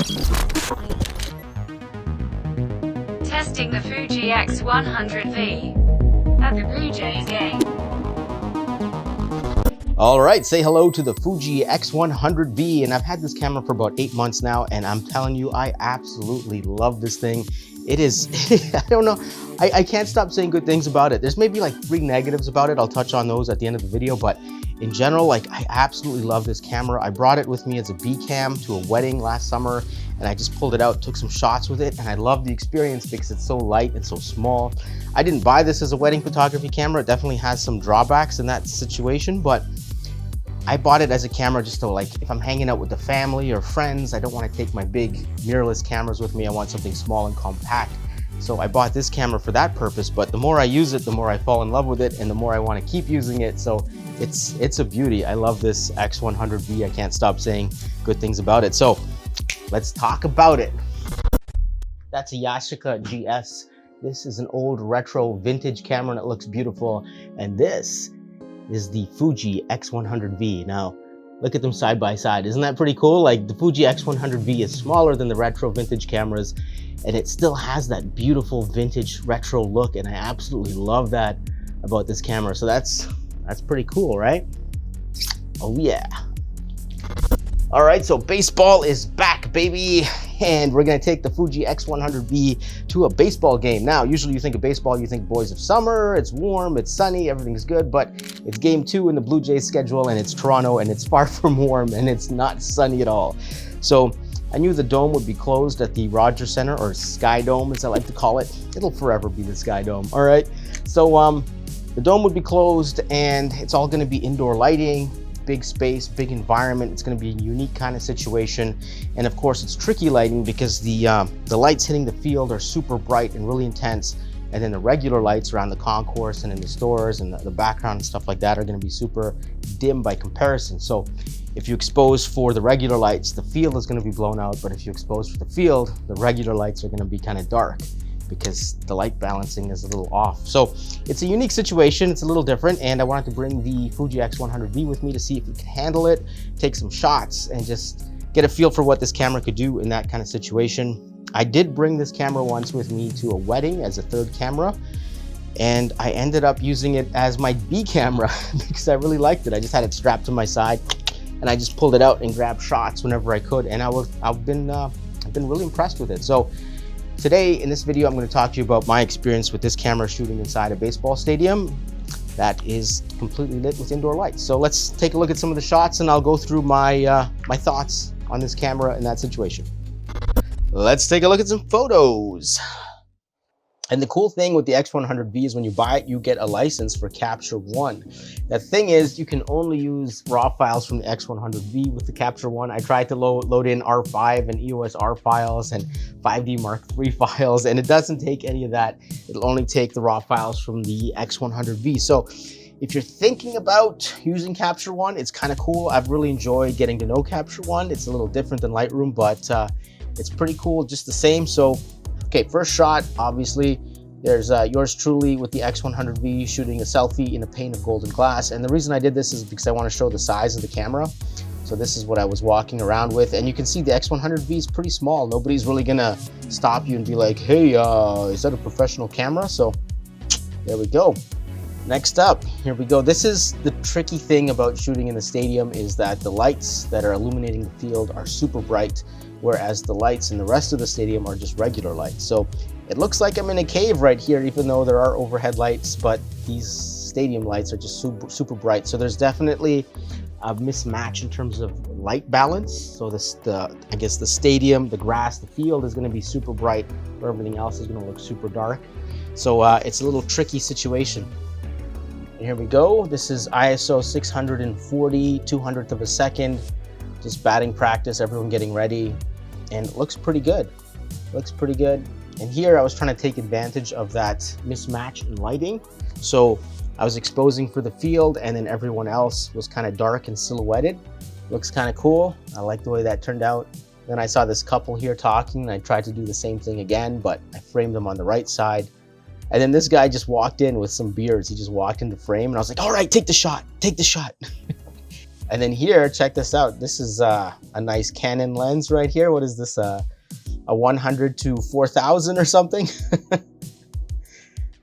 Testing the Fuji X100v at the Blue Jays game. All right, say hello to the Fuji X100v, and I've had this camera for about 8 months now, and I'm telling you, I absolutely love this thing. It is, I don't know, I can't stop saying good things about it. There's maybe like 3 negatives about it. I'll touch on those at the end of the video, but in general, like, I absolutely love this camera. I brought it with me as a B cam to a wedding last summer, and I just pulled it out, took some shots with it, and I love the experience because it's so light and so small. I didn't buy this as a wedding photography camera. It definitely has some drawbacks in that situation, but I bought it as a camera just to, like, if I'm hanging out with the family or friends, I don't want to take my big mirrorless cameras with me. I want something small and compact. So I bought this camera for that purpose, but the more I use it, the more I fall in love with it and the more I want to keep using it. So it's a beauty. I love this X100v. I can't stop saying good things about it. So let's talk about it. That's a Yashica GS. This is an old retro vintage camera and it looks beautiful. And this is the Fuji X100v. Now, look at them side by side. Isn't that pretty cool? Like, the Fuji X100v is smaller than the retro vintage cameras, and it still has that beautiful vintage retro look, and I absolutely love that about this camera. So that's pretty cool, right? Oh yeah. All right, so baseball is back, baby. And we're gonna take the Fuji X100v to a baseball game. Now, usually you think of baseball, you think boys of summer, it's warm, it's sunny, everything's good, but it's game 2 in the Blue Jays schedule and it's Toronto and it's far from warm and it's not sunny at all. So I knew the dome would be closed at the Rogers Center, or Sky Dome as I like to call it. It'll forever be the Sky Dome, all right? So the dome would be closed and it's all gonna be indoor lighting, big space, big environment. It's going to be a unique kind of situation. And of course, it's tricky lighting because the lights hitting the field are super bright and really intense. And then the regular lights around the concourse and in the stores and the background and stuff like that are going to be super dim by comparison. So if you expose for the regular lights, the field is going to be blown out. But if you expose for the field, the regular lights are going to be kind of dark because the light balancing is a little off. So it's a unique situation, it's a little different, and I wanted to bring the Fuji X100v with me to see if it can handle it, take some shots, and just get a feel for what this camera could do in that kind of situation. I did bring this camera once with me to a wedding as a 3rd camera, and I ended up using it as my B camera because I really liked it. I just had it strapped to my side, and I just pulled it out and grabbed shots whenever I could, and I've been really impressed with it. So today, in this video, I'm going to talk to you about my experience with this camera shooting inside a baseball stadium that is completely lit with indoor lights. So let's take a look at some of the shots and I'll go through my my thoughts on this camera in that situation. Let's take a look at some photos. And the cool thing with the X100v is when you buy it, you get a license for Capture One. The thing is, you can only use RAW files from the X100v with the Capture One. I tried to load in R5 and EOS R files and 5D Mark III files, and it doesn't take any of that. It'll only take the RAW files from the X100v. So if you're thinking about using Capture One, it's kind of cool. I've really enjoyed getting to know Capture One. It's a little different than Lightroom, but it's pretty cool just the same. So okay, first shot, obviously, there's yours truly with the X100v shooting a selfie in a pane of golden glass. And the reason I did this is because I want to show the size of the camera. So this is what I was walking around with. And you can see the X100v is pretty small. Nobody's really gonna stop you and be like, hey, is that a professional camera? So there we go. Next up, here we go. This is the tricky thing about shooting in the stadium, is that the lights that are illuminating the field are super bright, whereas the lights in the rest of the stadium are just regular lights. So it looks like I'm in a cave right here, even though there are overhead lights, but these stadium lights are just super bright. So there's definitely a mismatch in terms of light balance. So I guess the stadium, the grass, the field is gonna be super bright, where everything else is gonna look super dark. So it's a little tricky situation. And here we go. This is ISO 640, 200th of a second. Just batting practice, everyone getting ready. And it looks pretty good. Looks pretty good. And here I was trying to take advantage of that mismatch in lighting. So I was exposing for the field and then everyone else was kind of dark and silhouetted. Looks kind of cool. I like the way that turned out. Then I saw this couple here talking and I tried to do the same thing again, but I framed them on the right side. And then this guy just walked in with some beards. He just walked into frame and I was like, all right, take the shot, take the shot. And then here, check this out. This is a nice Canon lens right here. What is this? A 100 to 4000 or something?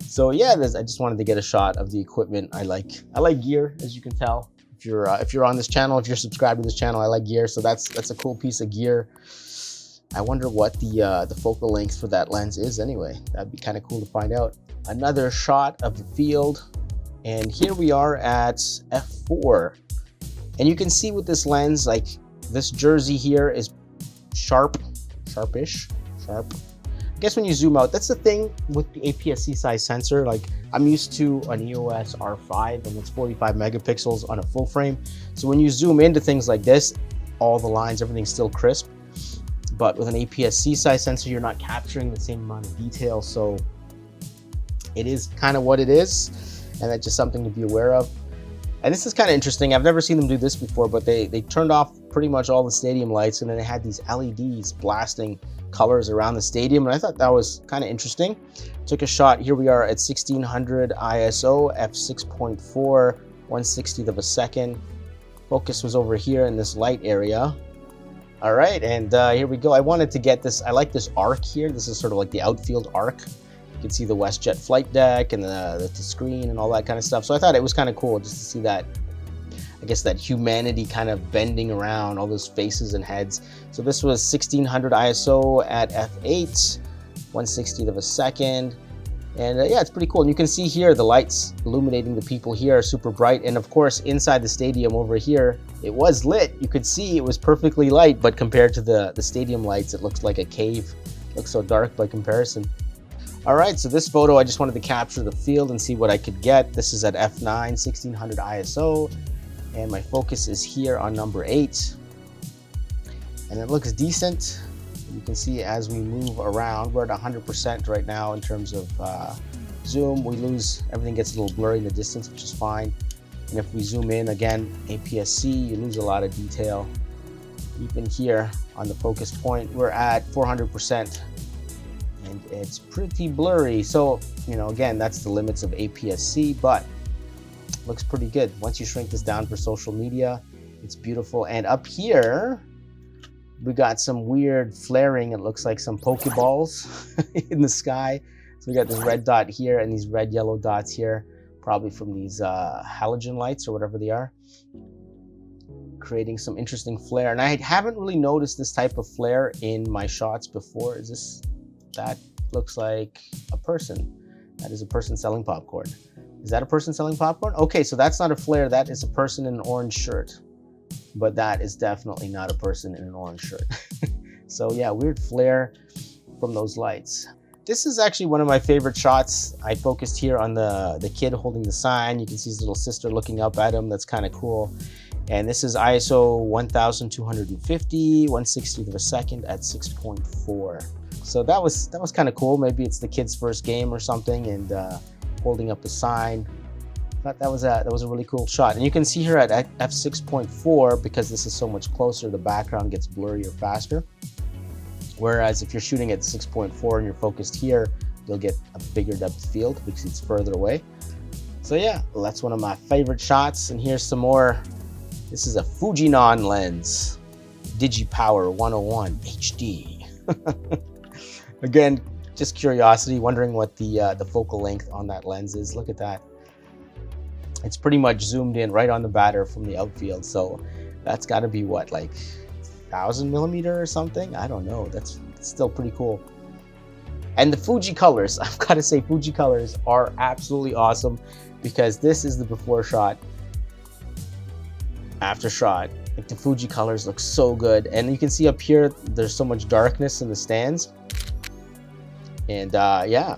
So yeah, I just wanted to get a shot of the equipment. I like gear, as you can tell. If you're on this channel, if you're subscribed to this channel, I like gear. So that's a cool piece of gear. I wonder what the focal length for that lens is anyway. That'd be kind of cool to find out. Another shot of the field. And here we are at f4. And you can see with this lens, like this jersey here is sharpish. I guess when you zoom out, that's the thing with the APS-C size sensor. Like I'm used to an EOS R5 and it's 45 megapixels on a full frame. So when you zoom into things like this, all the lines, everything's still crisp. But with an APS-C size sensor, you're not capturing the same amount of detail. So it is kind of what it is. And that's just something to be aware of. And this is kind of interesting. I've never seen them do this before, but they turned off pretty much all the stadium lights, and then they had these LEDs blasting colors around the stadium. And I thought that was kind of interesting. Took a shot. Here we are at 1600 ISO, f6.4, 1/60th of a second. Focus was over here in this light area. All right, and here we go. I wanted to get this. I like this arc here. This is sort of like the outfield arc. You can see the WestJet flight deck and the screen and all that kind of stuff. So I thought it was kind of cool just to see that, I guess, that humanity kind of bending around, all those faces and heads. So this was 1600 ISO at f8, 1/60th of a second. And yeah, it's pretty cool. And you can see here the lights illuminating the people here are super bright. And of course, inside the stadium over here, it was lit. You could see it was perfectly light, but compared to the stadium lights, it looks like a cave. It looks so dark by comparison. All right, so this photo, I just wanted to capture the field and see what I could get. This is at f9, 1600 ISO, and my focus is here on number 8. And it looks decent. You can see as we move around, we're at 100% right now in terms of zoom. Everything gets a little blurry in the distance, which is fine. And if we zoom in again, APS-C, you lose a lot of detail. Even here on the focus point, we're at 400%. And it's pretty blurry. So, you know, again, that's the limits of APS-C, but looks pretty good. Once you shrink this down for social media, it's beautiful. And up here, we got some weird flaring. It looks like some Pokeballs in the sky. So we got this red dot here and these red yellow dots here, probably from these halogen lights or whatever they are, creating some interesting flare. And I haven't really noticed this type of flare in my shots before. That looks like a person. That is a person selling popcorn. Is that a person selling popcorn? Okay, so that's not a flare. That is a person in an orange shirt. But that is definitely not a person in an orange shirt. So yeah, weird flare from those lights. This is actually one of my favorite shots. I focused here on the kid holding the sign. You can see his little sister looking up at him. That's kind of cool. And this is ISO 1250, 1/60th of a second at 6.4. So that was kind of cool. Maybe it's the kid's first game or something, and holding up the sign. I thought that was a really cool shot. And you can see here at f6.4, because this is so much closer, the background gets blurrier faster. Whereas if you're shooting at 6.4 and you're focused here, you'll get a bigger depth of field because it's further away. So yeah, well, that's one of my favorite shots. And here's some more. This is a Fuji lens, DigiPower 101 HD. Again, just curiosity, wondering what the focal length on that lens is. Look at that. It's pretty much zoomed in right on the batter from the outfield. So that's got to be what, like 1000 millimeter or something? I don't know. That's still pretty cool. And the Fuji colors, I've got to say, Fuji colors are absolutely awesome, because this is the before shot, after shot. Like, the Fuji colors look so good. And you can see up here, there's so much darkness in the stands. And yeah,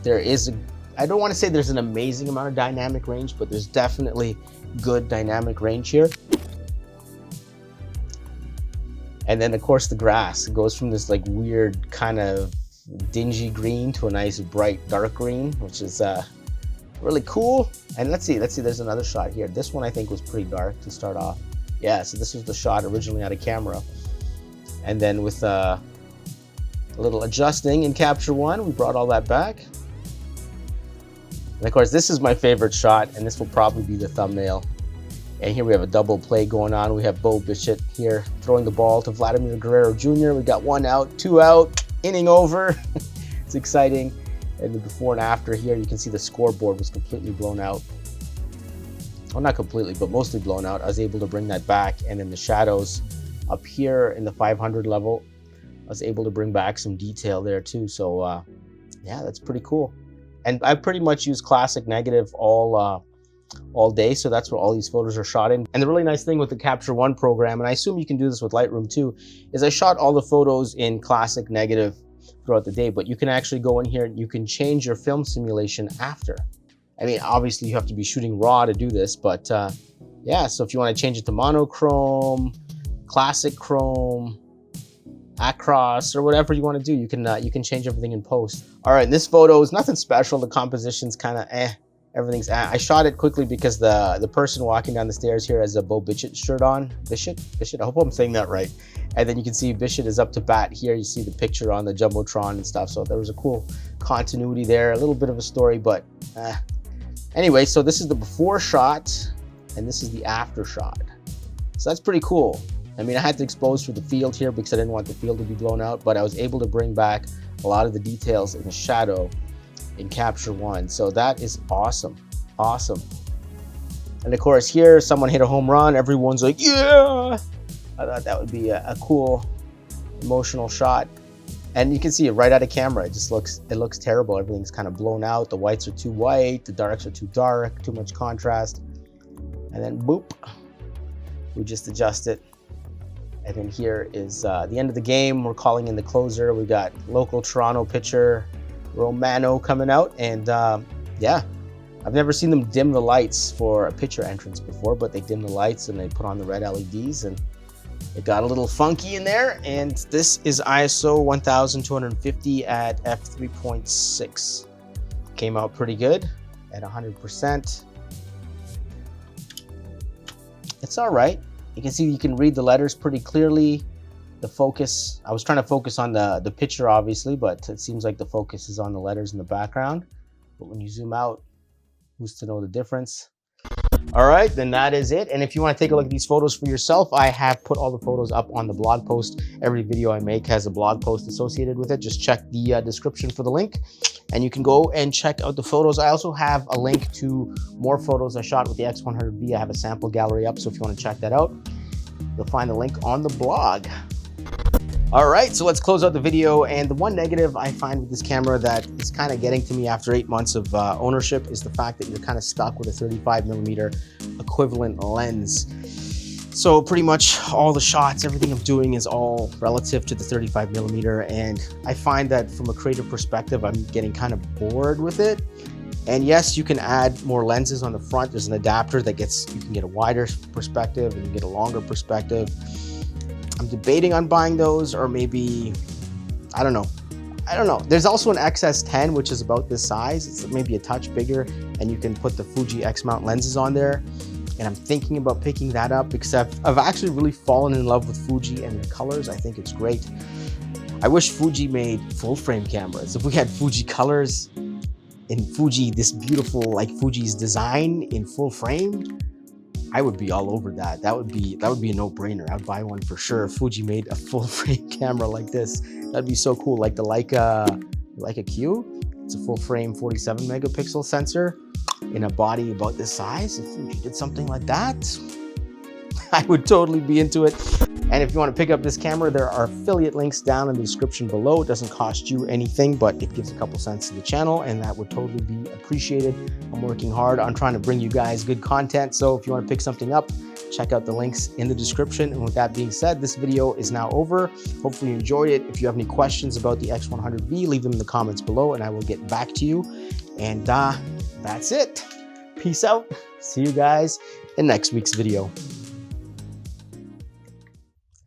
there is I don't want to say there's an amazing amount of dynamic range, but there's definitely good dynamic range here. And then of course the grass, it goes from this like weird kind of dingy green to a nice bright dark green, which is really cool. And let's see, there's another shot here. This one I think was pretty dark to start off. Yeah, so this was the shot originally out of camera. And then with a little adjusting in Capture One, we brought all that back. And of course, this is my favorite shot, and this will probably be the thumbnail. And here we have a double play going on. We have Bo Bichette here throwing the ball to Vladimir Guerrero Jr. We got 1 out, 2 out, inning over. It's exciting. And the before and after here, you can see the scoreboard was completely blown out. Well, not completely, but mostly blown out. I was able to bring that back. And in the shadows up here in the 500 level, I was able to bring back some detail there too. So yeah, that's pretty cool. And I pretty much use classic negative all day, so that's where all these photos are shot in. And the really nice thing with the Capture One program, and I assume you can do this with Lightroom too, is I shot all the photos in classic negative throughout the day, but you can actually go in here and you can change your film simulation after. I mean, obviously you have to be shooting raw to do this, but yeah, so if you want to change it to monochrome, classic chrome, across, or whatever you want to do, you can change everything in post. All right, this photo is nothing special. The composition's kind of everything's I shot it quickly because the person walking down the stairs here has a Bo Bichette shirt on. Bichette, I hope I'm saying that right. And then you can see Bichette is up to bat here. You see the picture on the Jumbotron and stuff. So there was a cool continuity there, a little bit of a story, but anyway, so this is the before shot and this is the after shot. So that's pretty cool. I mean, I had to expose for the field here because I didn't want the field to be blown out, but I was able to bring back a lot of the details in the shadow in Capture One. So that is awesome. Awesome. And of course here, someone hit a home run. Everyone's like, yeah! I thought that would be a cool, emotional shot. And you can see it right out of camera. It looks terrible. Everything's kind of blown out. The whites are too white. The darks are too dark, too much contrast. And then boop, we just adjust it. And then here is the end of the game. We're calling in the closer. We got local Toronto pitcher Romano coming out. And yeah, I've never seen them dim the lights for a pitcher entrance before, but they dim the lights and they put on the red LEDs and it got a little funky in there. And this is ISO 1250 at f3.6. Came out pretty good at 100%. It's all right. You can see you can read the letters pretty clearly. The focus, I was trying to focus on the picture obviously, but it seems like the focus is on the letters in the background. But when you zoom out, who's to know the difference? All right, then that is it. And if you want to take a look at these photos for yourself, I have put all the photos up on the blog post. Every video I make has a blog post associated with it. Just check the description for the link and you can go and check out the photos. I also have a link to more photos I shot with the X100v. I have a sample gallery up, so if you want to check that out, you'll find the link on the blog. All right, so let's close out the video. And the one negative I find with this camera that is kind of getting to me after 8 months of ownership is the fact that you're kind of stuck with a 35mm equivalent lens. So pretty much all the shots, everything I'm doing is all relative to the 35mm. And I find that from a creative perspective, I'm getting kind of bored with it. And yes, you can add more lenses on the front. There's an adapter that you can get a wider perspective and you can get a longer perspective. I'm debating on buying those, or maybe, I don't know. There's also an XS10, which is about this size. It's maybe a touch bigger, and you can put the Fuji X mount lenses on there. And I'm thinking about picking that up because I've actually really fallen in love with Fuji and the colors. I think it's great. I wish Fuji made full frame cameras. If we had Fuji colors in Fuji, this beautiful, like Fuji's design in full frame, I would be all over that. That would be a no-brainer. I'd buy one for sure. If Fuji made a full frame camera like this, that'd be so cool. Like the Leica Q. It's a full frame 47 megapixel sensor in a body about this size. If Fuji did something like that, I would totally be into it. And if you want to pick up this camera, there are affiliate links down in the description below. It doesn't cost you anything, but it gives a couple cents to the channel, and that would totally be appreciated. I'm working hard on trying to bring you guys good content. So if you want to pick something up, check out the links in the description. And with that being said, this video is now over. Hopefully you enjoyed it. If you have any questions about the X100v, leave them in the comments below and I will get back to you. And that's it. Peace out. See you guys in next week's video.